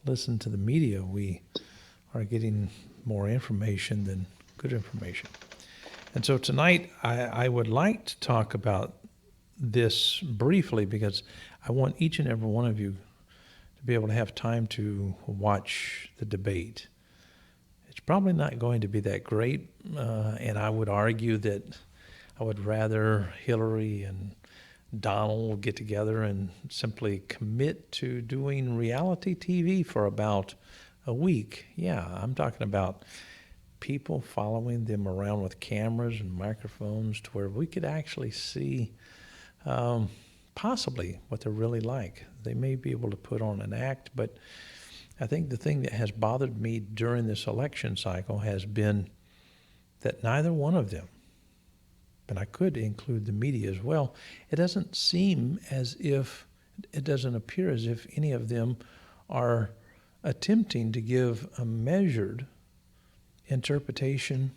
listen to the media, we are getting more information than good information. And so tonight, I would like to talk about this briefly because I want each and every one of you to be able to have time to watch the debate. It's probably not going to be that great, and I would argue that I would rather Hillary and Donald get together and simply commit to doing reality TV for about a week. Yeah, I'm talking about people following them around with cameras and microphones to where we could actually see um, possibly what they're really like. They may be able to put on an act, but I think the thing that has bothered me during this election cycle has been that neither one of them, and I could include the media as well, it doesn't seem as if, it doesn't appear as if any of them are attempting to give a measured interpretation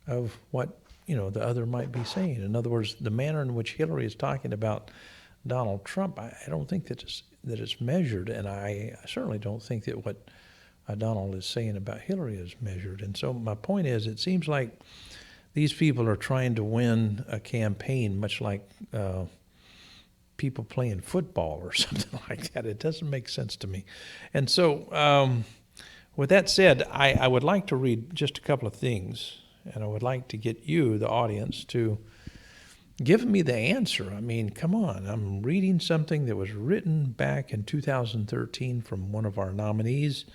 of what the other might be saying. In other words, the manner in which Hillary is talking about Donald Trump, I don't think that it's measured, and I certainly don't think that what Donald is saying about Hillary is measured. And so my point is, it seems like these people are trying to win a campaign, much like people playing football or something like that. It doesn't make sense to me. And so, with that said, I would like to read just a couple of things, and I would like to get you, the audience, to give me the answer. I mean, come on. I'm reading something that was written back in 2013 from one of our nominees.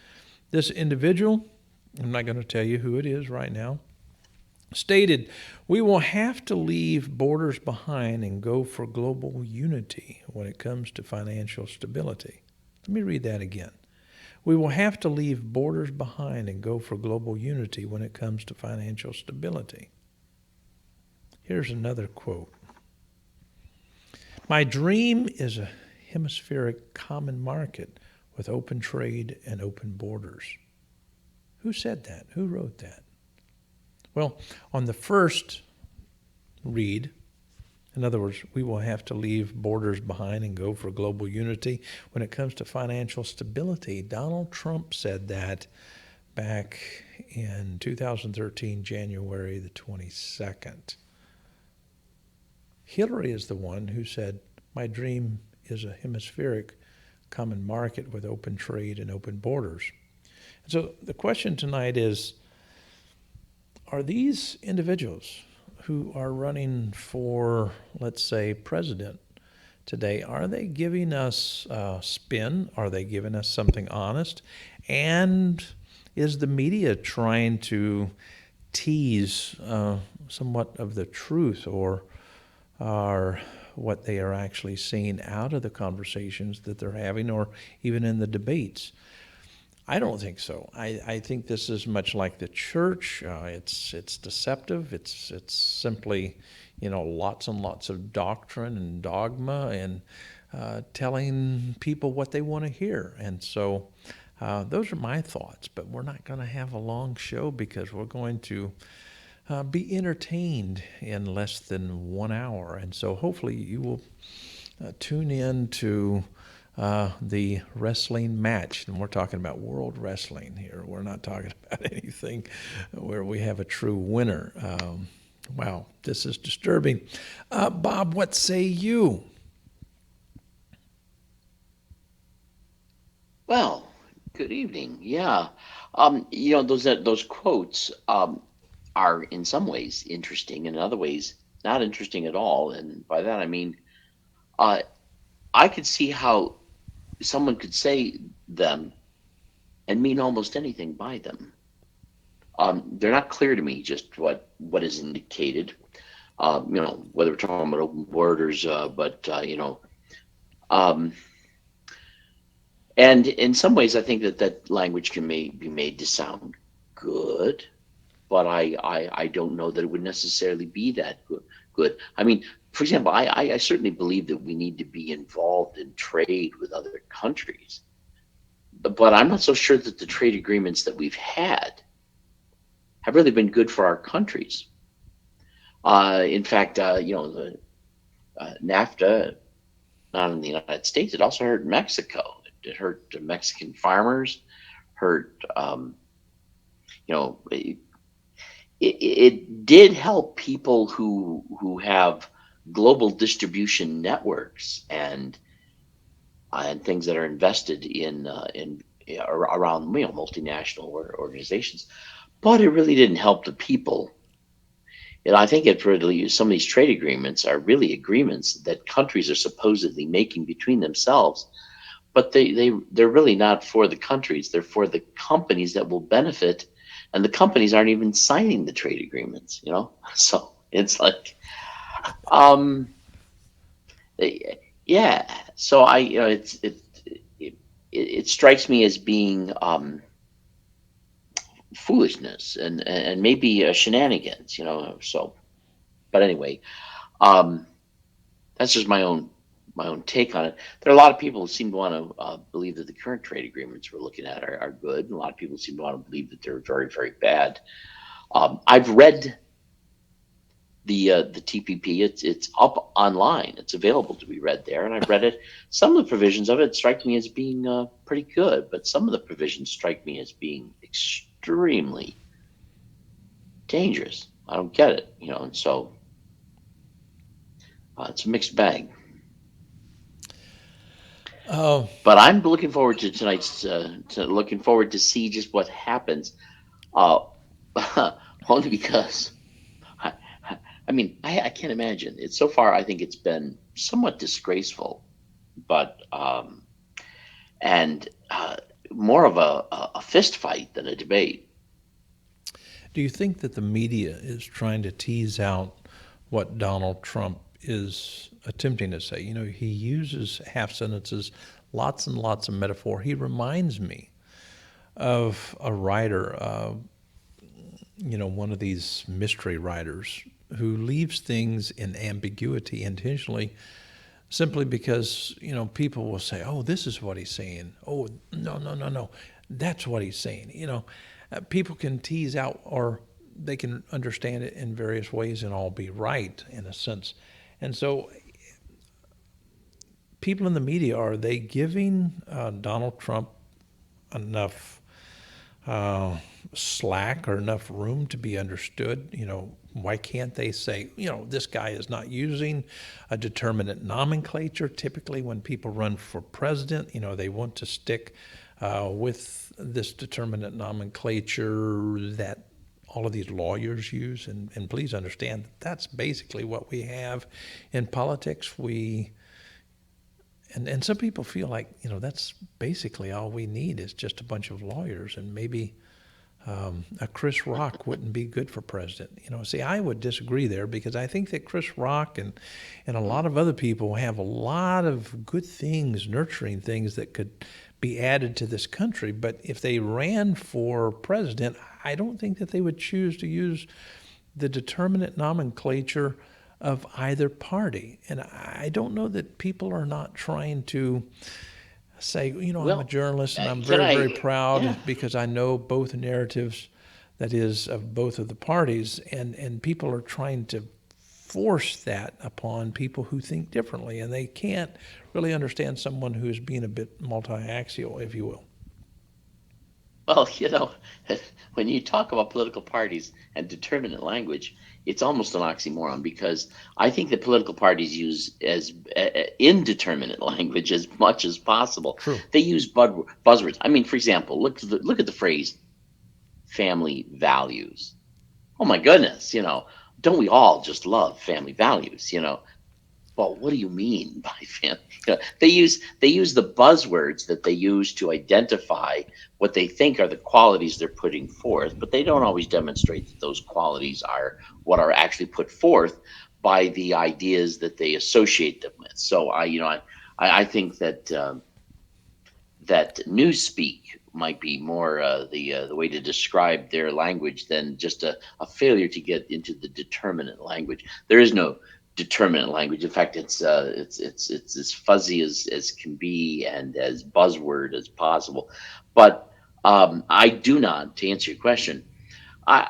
This individual, I'm not going to tell you who it is right now, stated, "We will have to leave borders behind and go for global unity when it comes to financial stability." Let me read that again. "We will have to leave borders behind and go for global unity when it comes to financial stability." Here's another quote. "My dream is a hemispheric common market with open trade and open borders." Who said that? Who wrote that? Well, on the first read, in other words, we will have to leave borders behind and go for global unity when it comes to financial stability. Donald Trump said that back in 2013, January the 22nd. Hillary is the one who said, "My dream is a hemispheric common market with open trade and open borders." And so the question tonight is, are these individuals who are running for, let's say, president today, are they giving us spin? Are they giving us something honest? And is the media trying to tease somewhat of the truth, or are what they are actually seeing out of the conversations that they're having, or even in the debates? I don't think so. I think this is much like the church. It's deceptive. It's simply, lots and lots of doctrine and dogma and telling people what they want to hear. And so those are my thoughts. But we're not going to have a long show because we're going to be entertained in less than 1 hour. And so hopefully you will tune in to the wrestling match. And we're talking about world wrestling here. We're not talking about anything where we have a true winner. Wow, this is disturbing. Bob, what say you? Well, good evening. Yeah, those quotes are in some ways interesting, and in other ways not interesting at all. And by that I mean, uh, I could see how someone could say them and mean almost anything by them. They're not clear to me just what is indicated. Whether we're talking about open borders, but um, and in some ways, I think that language be made to sound good, but I don't know that it would necessarily be that good. I mean, for example, I certainly believe that we need to be involved in trade with other countries, but I'm not so sure that the trade agreements that we've had have really been good for our countries. In fact, the NAFTA, not in the United States, it also hurt Mexico. It hurt the Mexican farmers. Hurt, you know, it did help people who have global distribution networks and things that are invested in around multinational organizations, but it really didn't help the people. And I think it really some of these trade agreements are really agreements that countries are supposedly making between themselves, but they're really not for the countries. They're for the companies that will benefit, and the companies aren't even signing the trade agreements. So it's like, um, yeah. So it, it strikes me as being foolishness and maybe shenanigans. So, but anyway, um, that's just my own take on it. There are a lot of people who seem to want to believe that the current trade agreements we're looking at are good, and a lot of people seem to want to believe that they're very, very bad. I've read the TPP. It's up online. It's available to be read there, and I've read it. Some of the provisions of it strike me as being pretty good, but some of the provisions strike me as being extremely dangerous. I don't get it, and so it's a mixed bag. Oh, But I'm looking forward to tonight's. Looking forward to see just what happens. Uh, only because I, I mean I can't imagine it so far. I think it's been somewhat disgraceful, but and more of a fist fight than a debate. do you think that the media is trying to tease out what Donald Trump is attempting to say? He uses half sentences, lots and lots of metaphor. He reminds me of a writer, one of these mystery writers who leaves things in ambiguity intentionally simply because, people will say, oh, this is what he's saying. Oh, no, no, no, no. That's what he's saying. People can tease out or they can understand it in various ways and all be right in a sense. And so people in the media, are they giving Donald Trump enough uh, slack or enough room to be understood? Why can't they say, this guy is not using a determinate nomenclature? Typically, when people run for president, they want to stick with this determinate nomenclature that all of these lawyers use. And please understand that that's basically what we have in politics. And some people feel like, that's basically all we need is just a bunch of lawyers, and maybe a Chris Rock wouldn't be good for president. See, I would disagree there because I think that Chris Rock and a lot of other people have a lot of good things, nurturing things that could be added to this country. But if they ran for president, I don't think that they would choose to use the determinate nomenclature of either party. And I don't know that people are not trying to say, I'm a Well, journalist and I'm can very, very I? proud Yeah. because I know both narratives, that is, of both of the parties. And people are trying to force that upon people who think differently. And they can't really understand someone who's being a bit multi-axial, if you will. Well, when you talk about political parties and determinate language, it's almost an oxymoron because I think that political parties use as indeterminate language as much as possible. True. They use buzzwords. I mean, for example, look at the phrase family values. Oh my goodness, don't we all just love family values? Well, what do you mean by family? They use the buzzwords that they use to identify what they think are the qualities they're putting forth, but they don't always demonstrate that those qualities are what are actually put forth by the ideas that they associate them with. So I think that newspeak might be more the way to describe their language than just a failure to get into the determinate language. There is no determinate language. In fact, it's as fuzzy as can be and as buzzword as possible. But I do not, to answer your question, I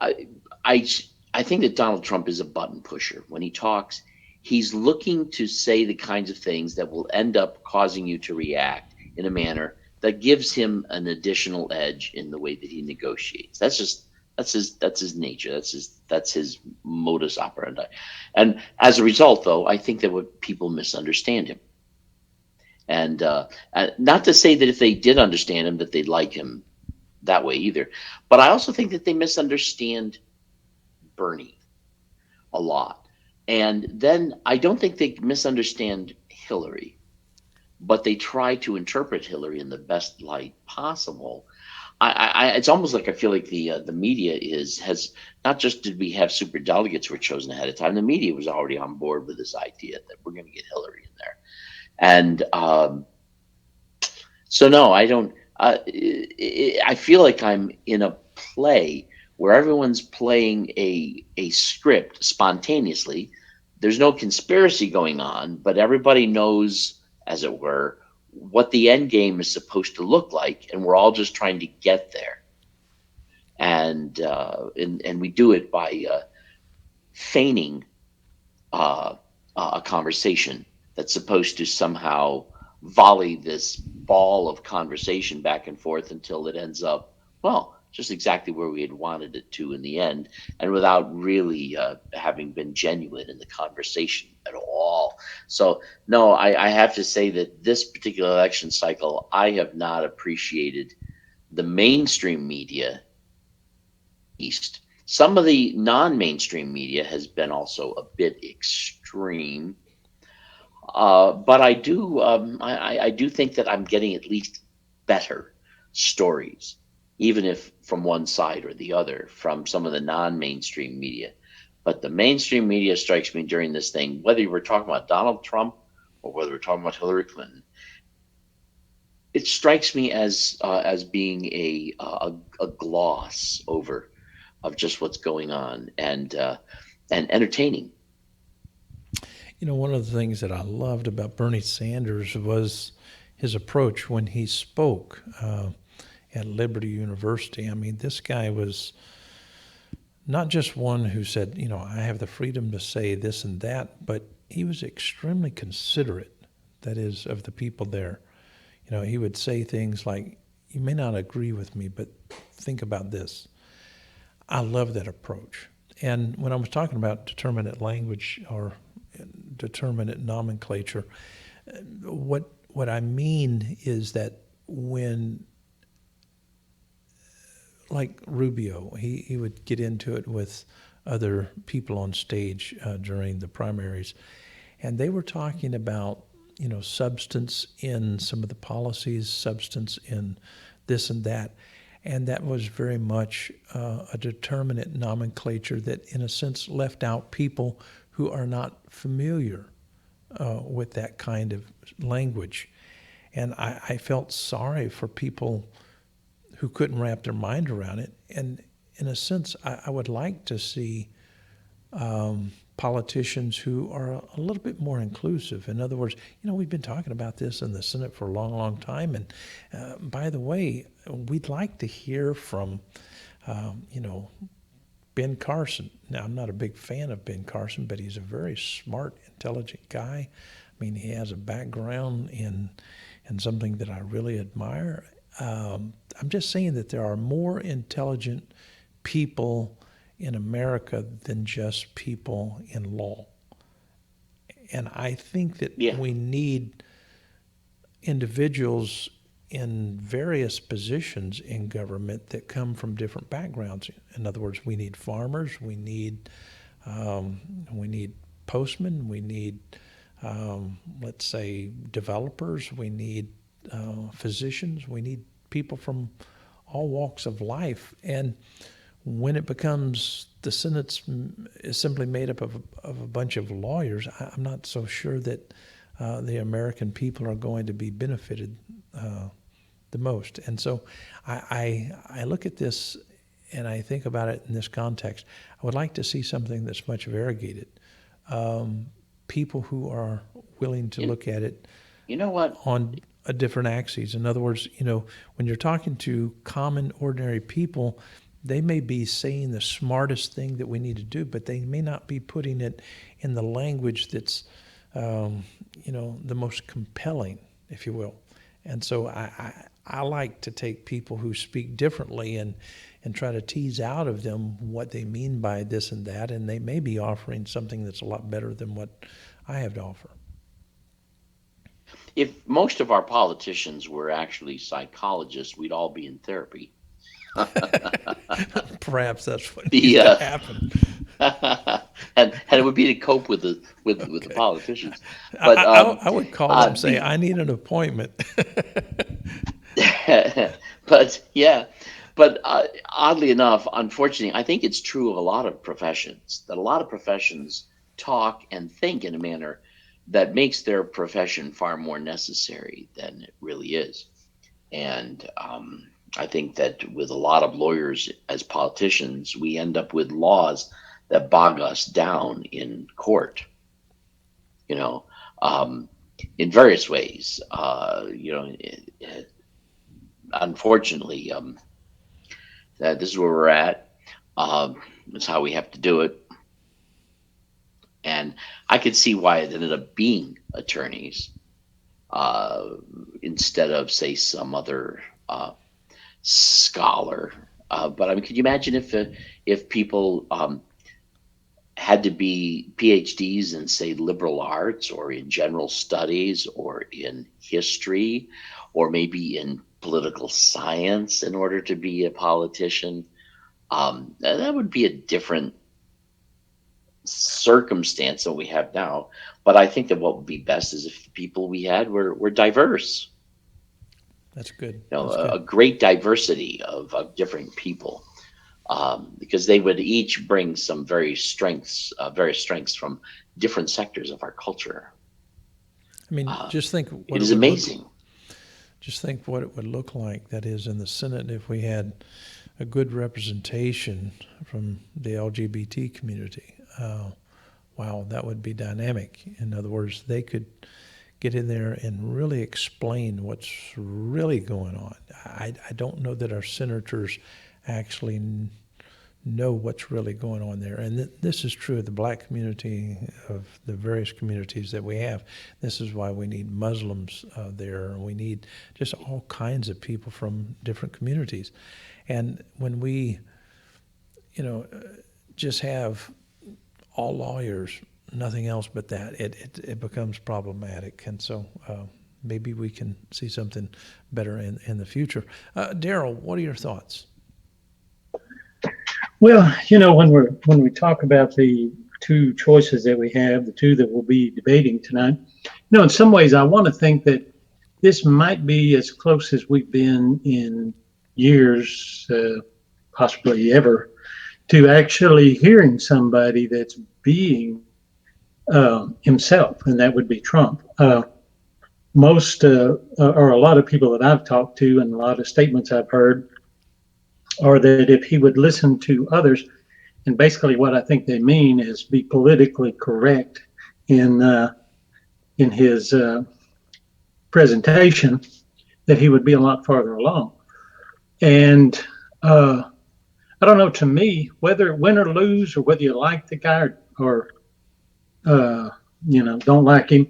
I I I think that Donald Trump is a button pusher when he talks. He's looking to say the kinds of things that will end up causing you to react in a manner that gives him an additional edge in the way that he negotiates. That's his nature. That's his modus operandi. And as a result, though, I think that what people misunderstand him. And not to say that if they did understand him, that they'd like him that way either. But I also think that they misunderstand Bernie a lot. And then I don't think they misunderstand Hillary, but they try to interpret Hillary in the best light possible. It's almost like I feel like the media has not just did we have super delegates who were chosen ahead of time. The media was already on board with this idea that we're going to get Hillary in there, and so no, I don't. I feel like I'm in a play where everyone's playing a script spontaneously. There's no conspiracy going on, but everybody knows, as it were, what the end game is supposed to look like, and we're all just trying to get there. And we do it by feigning uh, a conversation that's supposed to somehow volley this ball of conversation back and forth until it ends up, well, just exactly where we had wanted it to in the end, and without really having been genuine in the conversation at all. So, no, I have to say that this particular election cycle, I have not appreciated the mainstream media east. Some of the non-mainstream media has been also a bit extreme, but I do think that I'm getting at least better stories, even if from one side or the other, from some of the non-mainstream media. But the mainstream media strikes me during this thing, whether we're talking about Donald Trump or whether we're talking about Hillary Clinton, it strikes me as being a gloss over of just what's going on, and entertaining. You know, one of the things that I loved about Bernie Sanders was his approach when he spoke at Liberty University. I mean, this guy was not just one who said, you know, I have the freedom to say this and that, but he was extremely considerate, that is, of the people there. You know, he would say things like, you may not agree with me, but think about this. I love that approach. And when I was talking about determinate language or determinate nomenclature, what I mean is that when, like Rubio, he would get into it with other people on stage during the primaries, and they were talking about, you know, substance in some of the policies, substance in this and that. And that was very much a determinate nomenclature that, in a sense, left out people who are not familiar with that kind of language. And I felt sorry for people who couldn't wrap their mind around it. And in a sense, I would like to see politicians who are a little bit more inclusive. In other words, you know, we've been talking about this in the Senate for a long, long time. And by the way, we'd like to hear from, you know, Ben Carson. Now, I'm not a big fan of Ben Carson, but he's a very smart, intelligent guy. I mean, he has a background in something that I really admire. I'm just saying that there are more intelligent people in America than just people in law. And I think that Yeah. we need individuals in various positions in government that come from different backgrounds. In other words, we need farmers, we need postmen, we need, let's say, developers, we need physicians, we need people from all walks of life. And when it becomes the Senate is simply made up of a bunch of lawyers, I'm not so sure that the American people are going to be benefited the most. And so I look at this and I think about it in this context. I would like to see something that's much variegated. People who are willing to You, look at it you know what? on a different axes. In other words, you know, when you're talking to common, ordinary people, they may be saying the smartest thing that we need to do, but they may not be putting it in the language that's, the most compelling, if you will. And so I like to take people who speak differently and try to tease out of them what they mean by this and that, and they may be offering something that's a lot better than what I have to offer. If most of our politicians were actually psychologists, we'd all be in therapy. Perhaps that's what needs The to happen. and it would be to cope with the politicians. I, But I would call them and say, the I need an appointment. but yeah, but oddly enough, unfortunately, I think it's true of a lot of professions that a lot of professions talk and think in a manner that makes their profession far more necessary than it really is. And I think that with a lot of lawyers as politicians, we end up with laws that bog us down in court, you know, um, in various ways. Unfortunately, that this is where we're at. It's how we have to do it. And I could see why it ended up being attorneys uh, instead of, say, some other scholar. But I mean, could you imagine if people had to be PhDs in, say, liberal arts or in general studies or in history or maybe in political science in order to be a politician? That would be a different circumstance than we have now. But I think that what would be best is if the people we had were diverse, That's good. you know, That's good. a great diversity of different people, because they would each bring some various strengths from different sectors of our culture. I mean, Uh, just think it what it is would look. amazing. Just think what it would look like. That is in the Senate if we had a good representation from the LGBT community. Wow, that would be dynamic. In other words, they could get in there and really explain what's really going on. I don't know that our senators actually know what's really going on there. And this is true of the black community, of the various communities that we have. This is why we need Muslims there. We need just all kinds of people from different communities. And when we, just have all lawyers, nothing else but that, it becomes problematic. And so maybe we can see something better in the future. Daryl, what are your thoughts? Well, when we talk about the two choices that we have, the two that we'll be debating tonight, in some ways I want to think that this might be as close as we've been in years, possibly ever, to actually hearing somebody that's being himself, and that would be Trump. Most or a lot of people that I've talked to, and a lot of statements I've heard, are that if he would listen to others, and basically what I think they mean is be politically correct in his presentation, that he would be a lot farther along. And I don't know. To me, whether win or lose, or whether you like the guy or don't like him,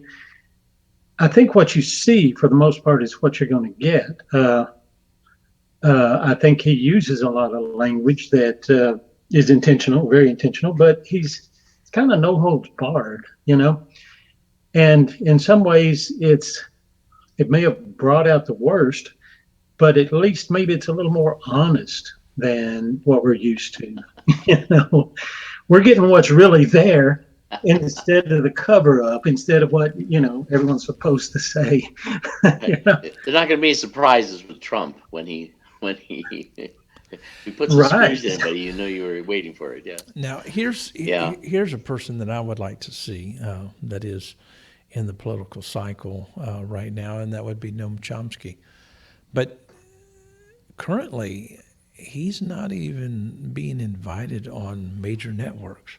I think what you see for the most part is what you're going to get. I think he uses a lot of language that is intentional, very intentional, but he's kind of no holds barred, And in some ways, it may have brought out the worst, but at least maybe it's a little more honest than what we're used to. We're getting what's really there instead of the cover up, instead of what everyone's supposed to say. They're not going to be any surprises with Trump when he puts a Right. squeeze in, but you were waiting for it. Yeah. Now, Yeah. here's a person that I would like to see that is in the political cycle right now, and that would be Noam Chomsky. But currently, he's not even being invited on major networks,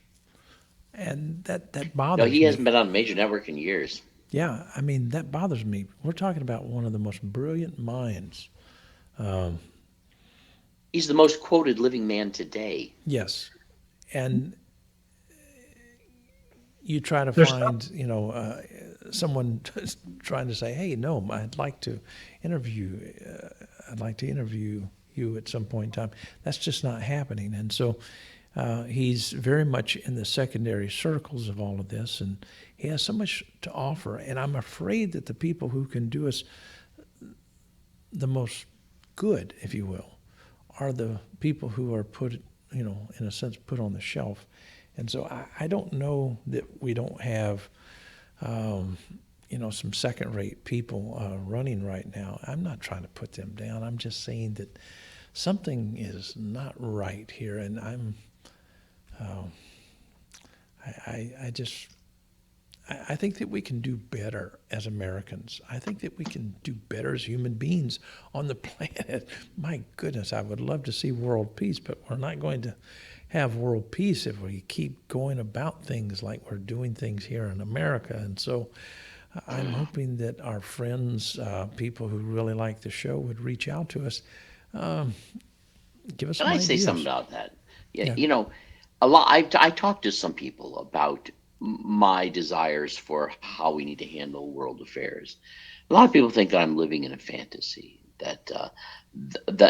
and that No, bothers he hasn't me. been on a major network in years. Yeah, I mean that bothers me. We're talking about one of the most brilliant minds He's the most quoted living man today. Yes. And you try to There's find, someone trying to say, "Hey, no, interview. I'd like to interview you at some point in time." That's just not happening, and so he's very much in the secondary circles of all of this, and he has so much to offer. And I'm afraid that the people who can do us the most good, if you will, are the people who are put, in a sense, put on the shelf. And so I don't know that we don't have, some second-rate people running right now. I'm not trying to put them down. I'm just saying that something is not right here, and I think that we can do better as Americans. I think that we can do better as human beings on the planet. My goodness, I would love to see world peace, but we're not going to have world peace if we keep going about things like we're doing things here in America. And so I'm hoping that our friends, people who really like the show, would reach out to us, give us Can some I say something ideas. about that? Yeah, Yeah. a lot. I talked to some people about my desires for how we need to handle world affairs. A lot of people think that I'm living in a fantasy. That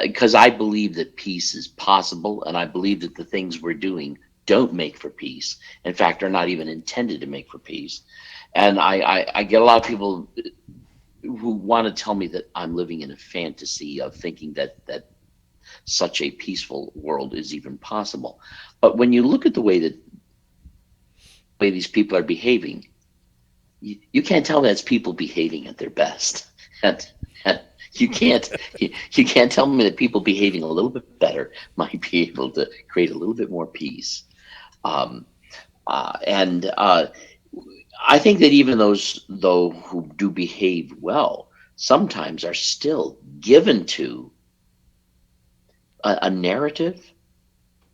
because I believe that peace is possible, and I believe that the things we're doing don't make for peace. In fact, are not even intended to make for peace. And I get a lot of people who want to tell me that I'm living in a fantasy of thinking that such a peaceful world is even possible. But when you look at the way these people are behaving, you can't tell that's people behaving at their best. And you can't you can't tell me that people behaving a little bit better might be able to create a little bit more peace. Um, and I think that even those though who do behave well sometimes are still given to a narrative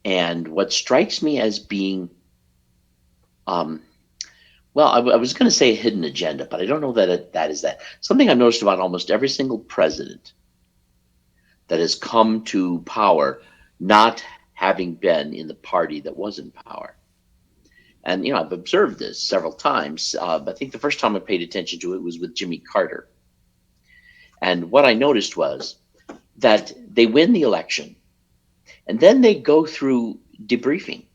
and what strikes me as being um, well, I was going to say a hidden agenda, but I don't know that that is that. Something I've noticed about almost every single president that has come to power, not having been in the party that was in power. And, I've observed this several times. I think the first time I paid attention to it was with Jimmy Carter. And what I noticed was that they win the election and then they go through debriefing.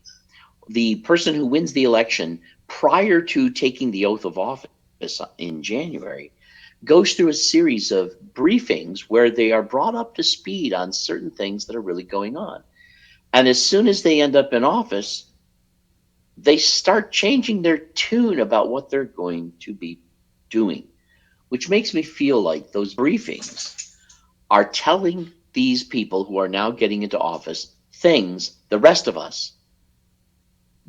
The person who wins the election prior to taking the oath of office in January goes through a series of briefings where they are brought up to speed on certain things that are really going on. And as soon as they end up in office, they start changing their tune about what they're going to be doing, which makes me feel like those briefings are telling these people who are now getting into office things the rest of us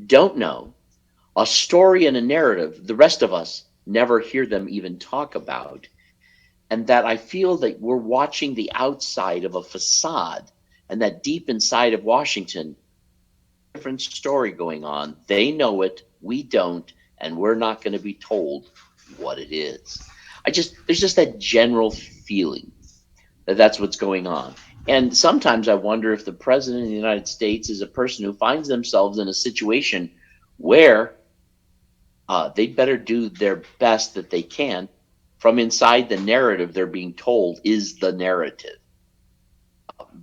don't know, a story and a narrative the rest of us never hear them even talk about. And that I feel that we're watching the outside of a facade, and that deep inside of Washington, different story going on. They know it, we don't, and we're not going to be told what it is. There's just that general feeling that that's what's going on. And sometimes I wonder if the president of the United States is a person who finds themselves in a situation where they'd better do their best that they can from inside the narrative they're being told is the narrative.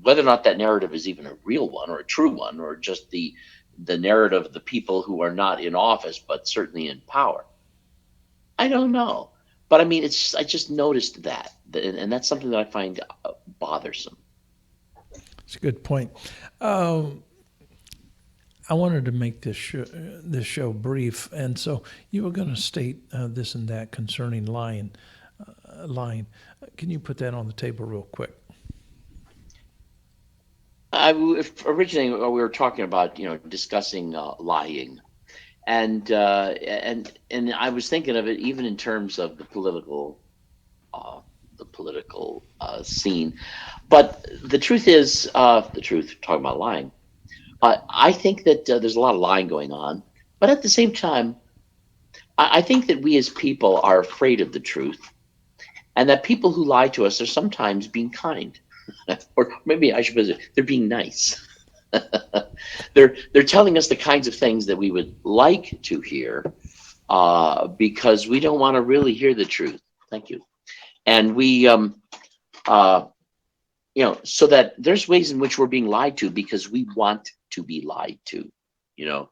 Whether or not that narrative is even a real one or a true one or just the narrative of the people who are not in office but certainly in power, I don't know. But I mean, I just noticed that, and that's something that I find bothersome. It's a good point. Um, I wanted to make this show brief, and so you were going to state this and that concerning lying. Lying. Can you put that on the table real quick? Originally we were talking about discussing lying, and I was thinking of it even in terms of the political scene. But the truth is, the truth. Talking about lying, I think that there's a lot of lying going on. But at the same time, I think that we as people are afraid of the truth, and that people who lie to us are sometimes being kind. or maybe I should put it, they're being nice. They're telling us the kinds of things that we would like to hear, because we don't want to really hear the truth. Thank you. And we uh, so that there's ways in which we're being lied to because we want to be lied to. You know,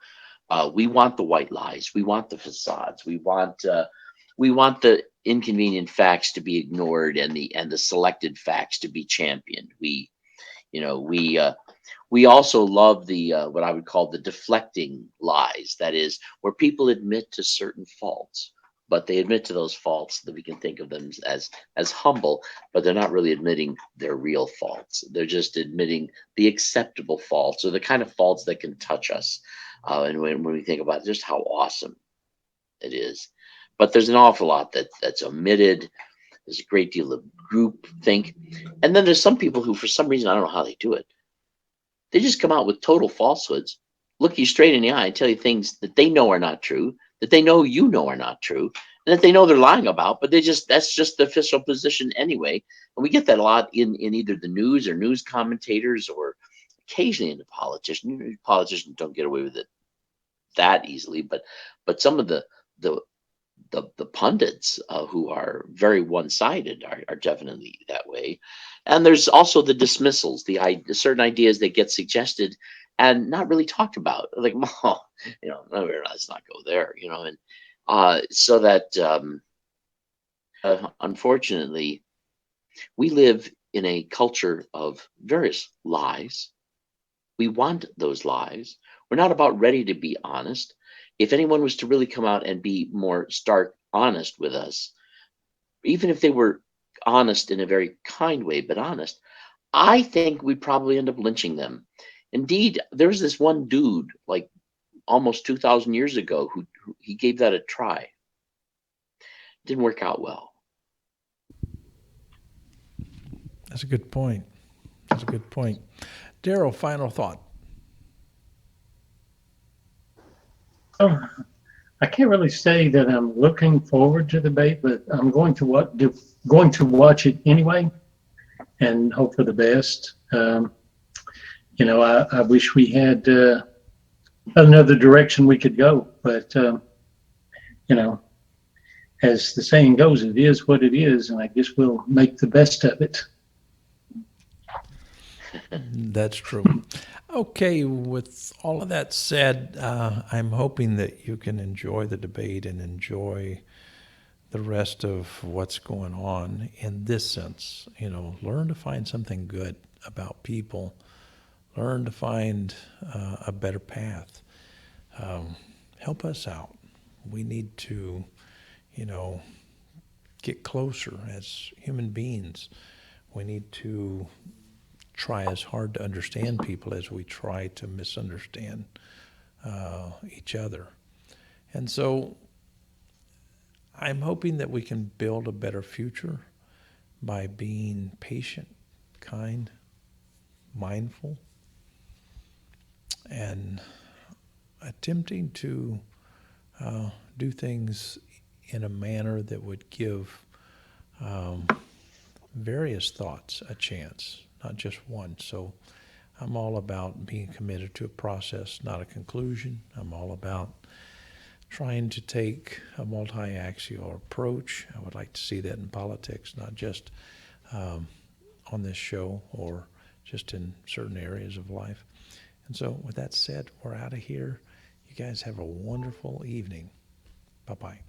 we want the white lies, we want the facades, we want the inconvenient facts to be ignored and the selected facts to be championed. You know, we also love the what I would call the deflecting lies. That is, where people admit to certain faults, but they admit to those faults that we can think of them as humble, but they're not really admitting their real faults. They're just admitting the acceptable faults or the kind of faults that can touch us. And when we think about just how awesome it is, but there's an awful lot that's omitted. There's a great deal of group think, and then there's some people who, for some reason, I don't know how they do it, they just come out with total falsehoods, look you straight in the eye, and tell you things that they know are not true, that they know you know are not true, and that they know they're lying about, but that's just the official position anyway. And we get that a lot in either the news or news commentators or occasionally in the politicians. Politicians don't get away with it that easily, but some of the the pundits who are very one-sided are definitely that way. And there's also the dismissals, the certain ideas that get suggested and not really talked about, like, oh, no, let's not go there, and so that unfortunately we live in a culture of various lies. We want those lies. We're not about ready to be honest. If anyone was to really come out and be more stark honest with us, even if they were honest in a very kind way, but honest, I think we'd probably end up lynching them. Indeed, there was this one dude like almost 2,000 years ago who he gave that a try. Didn't work out well. That's a good point. That's a good point. Daryl, final thought. Oh, I can't really say that I'm looking forward to the debate, but I'm going to watch it anyway and hope for the best. I wish we had another direction we could go, but you know, as the saying goes, it is what it is, and I guess we'll make the best of it. That's true. Okay, with all of that said, I'm hoping that you can enjoy the debate and enjoy the rest of what's going on in this sense. Learn to find something good about people, learn to find a better path. Help us out. We need to, get closer as human beings. We need to try as hard to understand people as we try to misunderstand each other. And so I'm hoping that we can build a better future by being patient, kind, mindful, and attempting to do things in a manner that would give various thoughts a chance, not just one. So I'm all about being committed to a process, not a conclusion. I'm all about trying to take a multi-axial approach. I would like to see that in politics, not just on this show or just in certain areas of life. And so with that said, we're out of here. You guys have a wonderful evening. Bye-bye.